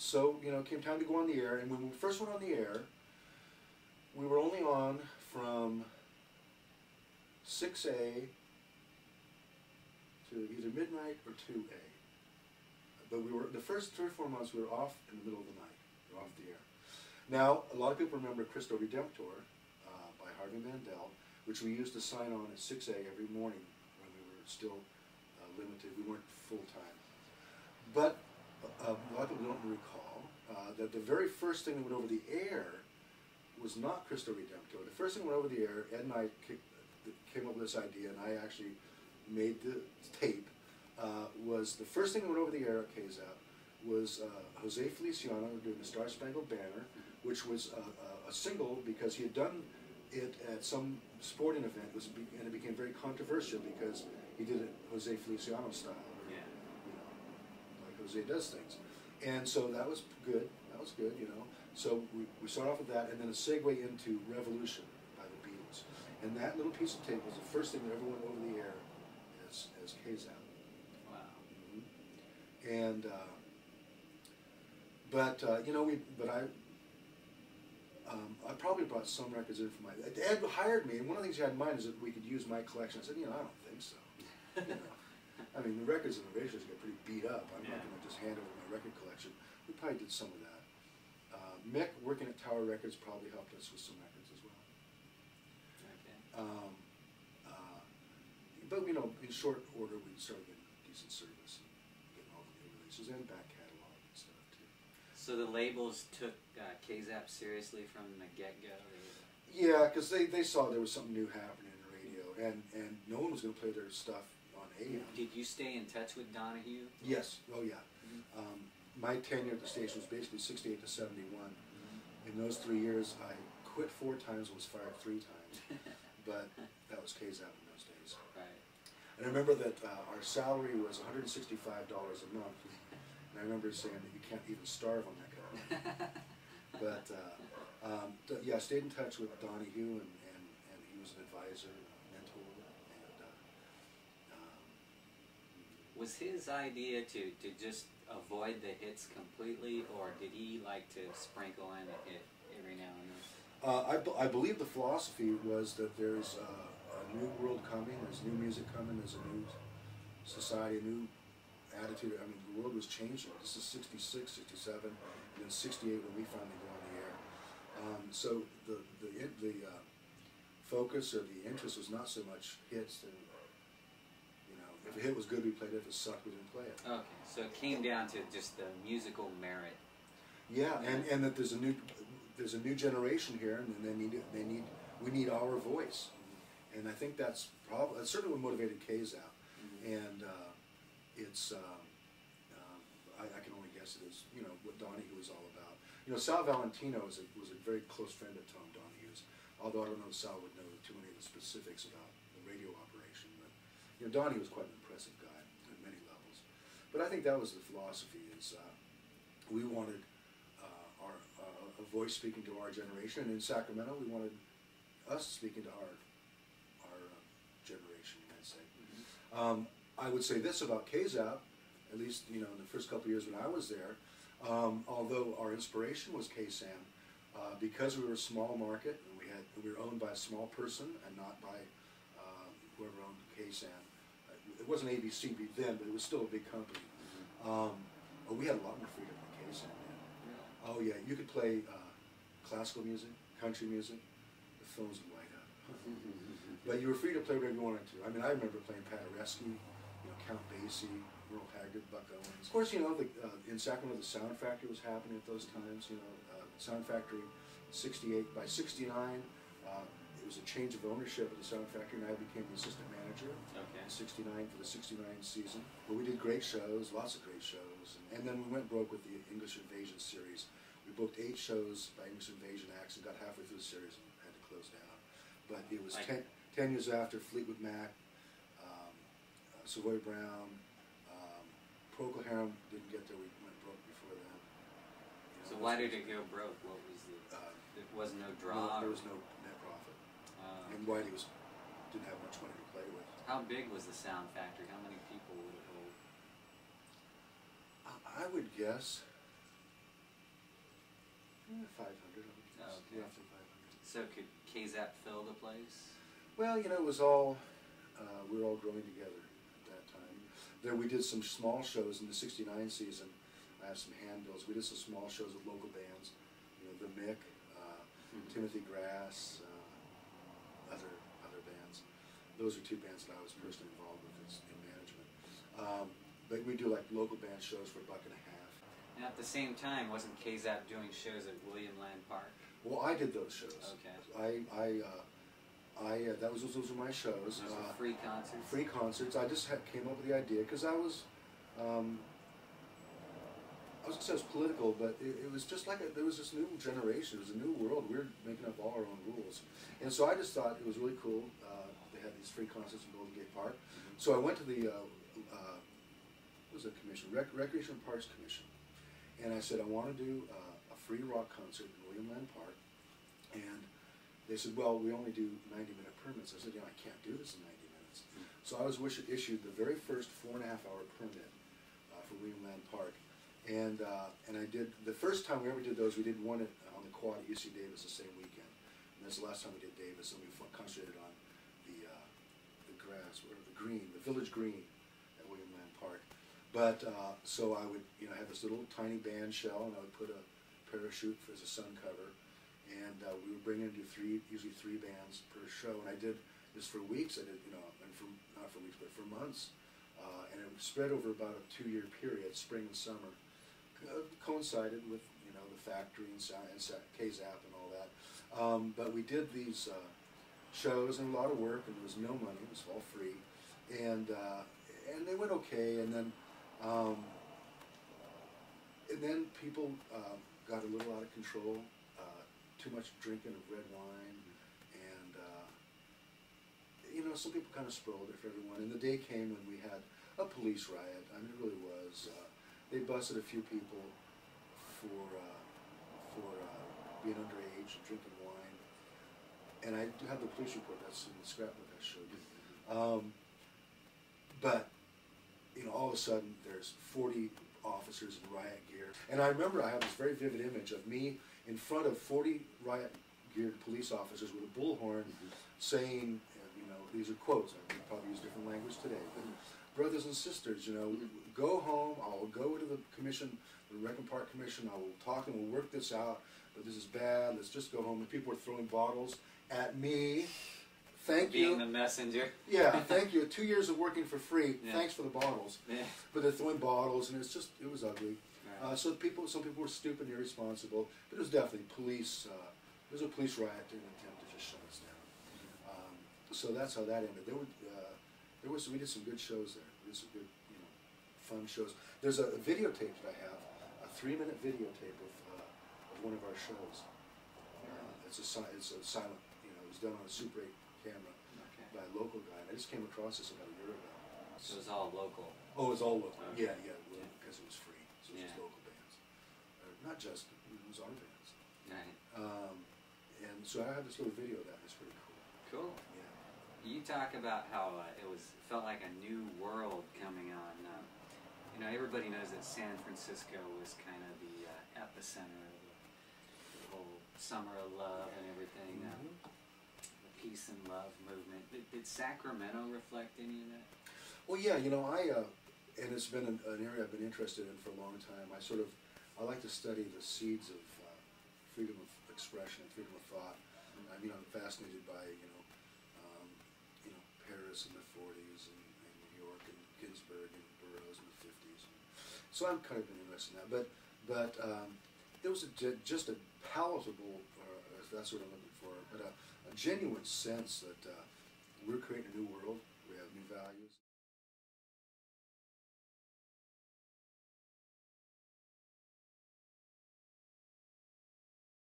so, you know, it came time to go on the air, and when we first went on the air, we were only on from 6A to either midnight or 2A. But we were, the first 3 or 4 months, we were off in the middle of the night. We were off the air. Now, a lot of people remember Cristo Redemptor by Harvey Mandel, which we used to sign on at 6A every morning when we were still limited. We weren't full-time. But a lot of people don't recall that the very first thing that went over the air was not Cristo Redemptor. The first thing that went over the air, Ed and I came up with this idea, and I actually made the tape, was the first thing that went over the air at KZAP was Jose Feliciano doing the Star Spangled Banner, which was a single because he had done it at some sporting event, and it became very controversial because he did it Jose Feliciano style, or, you know, like Jose does things. And so that was good. That was good, you know. So we started off with that, and then a segue into Revolution by the Beatles. And that little piece of tape was the first thing that ever went over the air as KZAP. Wow. And you know, I probably brought some records in for my. Ed hired me, and one of the things he had in mind is that we could use my collection. I said, you know, I don't think so. You know, I mean, the records and the radios get pretty beat up. I'm not going to just hand over my record collection. We probably did some of that. Mick, working at Tower Records, probably helped us with some records as well. Okay. But you know, in short order, we started getting decent service and getting all the new releases and back catalog and stuff too. So the labels took KZAP seriously from the get-go? Yeah, because they saw there was something new happening in the radio, and no one was going to play their stuff on AM. Did you stay in touch with Donahue? Yes. Oh yeah. My tenure at the station was basically 68 to 71. In those 3 years, I quit 4 times and was fired 3 times. But that was KZAP in those days. Right. And I remember that our salary was $165 a month. And I remember saying that you can't even starve on that kind of money. But yeah, I stayed in touch with Donahue, and he was an advisor, mentor. And was his idea to just avoid the hits completely, or did he like to sprinkle in a hit every now and then? I believe the philosophy was that there's a new world coming, there's new music coming, there's a new society, a new attitude. I mean, the world was changing. This is 66, 67, and then 68 when we finally go on the air. So the focus or the interest was not so much hits than, you know, if a hit was good, we played it. If it sucked, we didn't play it. Okay, so it came down to just the musical merit. Yeah, and that there's a new generation here, and we need our voice, and I think that's certainly what motivated KZAP, and it's I can only guess it is, you know, what Donahue was all about. You know, Sal Valentino was a very close friend of Tom Donahue's, although I don't know if Sal would know too many of the specifics about the radio operation, but you know, Donahue was quite an impressive guy at many levels. But I think that was the philosophy, is we wanted a voice speaking to our generation, and in Sacramento we wanted us speaking to our generation, I'd say. I would say this about KZAP, at least, you know, in the first couple of years when I was there, although our inspiration was KSAM, because we were a small market and we were owned by a small person and not by whoever owned KSAM. It wasn't ABC then, but it was still a big company. We had a lot more freedom than KSAM did. Oh yeah, you could play classical music, country music, the phones would light up. But you were free to play whatever you wanted to. I mean, I remember playing Paderewski, you know, Count Basie, Merle Haggard, Buck Owens. Of course, you know, in Sacramento, the Sound Factory was happening at those times. You know, Sound Factory, 68. By 69, it was a change of ownership at the Sound Factory, and I became the assistant manager. Okay. In 69 for the 69 season. But we did great shows, lots of great shows, and then we went broke with the English Invasion series. We booked 8 shows by English Invasion acts and got halfway through the series and had to close down. But it was 10 years after Fleetwood Mac, Savoy Brown, Procol Harum didn't get there. We went broke before that. You know, so why did it go broke? What was there was no draw? No, there was no net profit. And Whitey didn't have much money to play with. How big was the Sound Factory? How many people would it hold? I would guess 500, I would guess. Oh, okay. Roughly 500. So could KZAP fill the place? Well, you know, it was all, we were all growing together at that time. There we did some small shows in the '69 season. I have some handbills. We did some small shows with local bands, you know, the Mick, Timothy Grass, other bands. Those are two bands that I was personally involved with in management. But we do like local band shows for $1.50. And at the same time, wasn't KZAP doing shows at William Land Park? Well, I did those shows. Okay. Those were my shows. Those were free concerts? Free concerts. I just came up with the idea because I was gonna say it was political, but it was just like there was this new generation. It was a new world. We were making up all our own rules, and so I just thought it was really cool. They had these free concerts in Golden Gate Park, so I went to the what was the commission, Recreation Parks Commission, and I said I want to do a free rock concert in William Land Park, and they said, well, we only do 90-minute permits. I said, I can't do this in 90 minutes. So I was issued the very first 4.5-hour permit for William Land Park. And I did, the first time we ever did those, we did one on the quad at UC Davis the same weekend. And that's the last time we did Davis, and we concentrated on the grass, or the green, the village green at William Land Park. But, so I would, have this little tiny band shell, and I would put a parachute as a sun cover. And we would bring in usually three bands per show, and I did this for weeks. I did, and not for weeks, but for months, and it spread over about a 2-year period, spring and summer, coincided with the factory and KZAP and all that. But we did these shows and a lot of work, and there was no money; it was all free, and they went okay, and then people got a little out of control. Too much drinking of red wine, and some people kind of spoiled it for everyone. And the day came when we had a police riot. I mean, it really was. They busted a few people for being underage and drinking wine. And I do have the police report. That's in the scrapbook I showed you. But all of a sudden, there's 40 officers in riot gear, and I remember I have this very vivid image of me in front of 40 riot-geared police officers with a bullhorn saying, these are quotes, I would probably use different language today, but brothers and sisters, go home, I'll go to the commission, the Recon Park Commission, I will talk and we'll work this out, but this is bad, let's just go home. And people were throwing bottles at me. Thank you. Being the messenger. Yeah, thank you. 2 years of working for free, thanks for the bottles. Yeah. But they're throwing bottles, and it was ugly. Right. So some people were stupid and irresponsible, but it was definitely police. There was a police riot in an attempt to just shut us down. So that's how that ended. We did some good shows there. We did some good, fun shows. There's a videotape that I have, a 3-minute videotape of one of our shows. It's a silent. It was done on a Super 8 camera by a local guy. And I just came across this about a year ago. So it was all local. Oh, it was all local. Okay. Yeah, because it was free. So it was just local bands. Not just, it was our bands. Right. And so I have this little video of that. It's pretty cool. Cool. Yeah. You talk about how felt like a new world coming on. Everybody knows that San Francisco was kind of the epicenter of the whole summer of love and everything. The peace and love movement. Did Sacramento reflect any of that? Well, yeah, and it's been an area I've been interested in for a long time. I like to study the seeds of freedom of expression and freedom of thought. I'm fascinated by, Paris in the 40s and New York and Ginsberg and Burroughs in the 50s. So I'm kind of been interested in that. But there was just a palatable, if that's what I'm looking for, but a genuine sense that we're creating a new world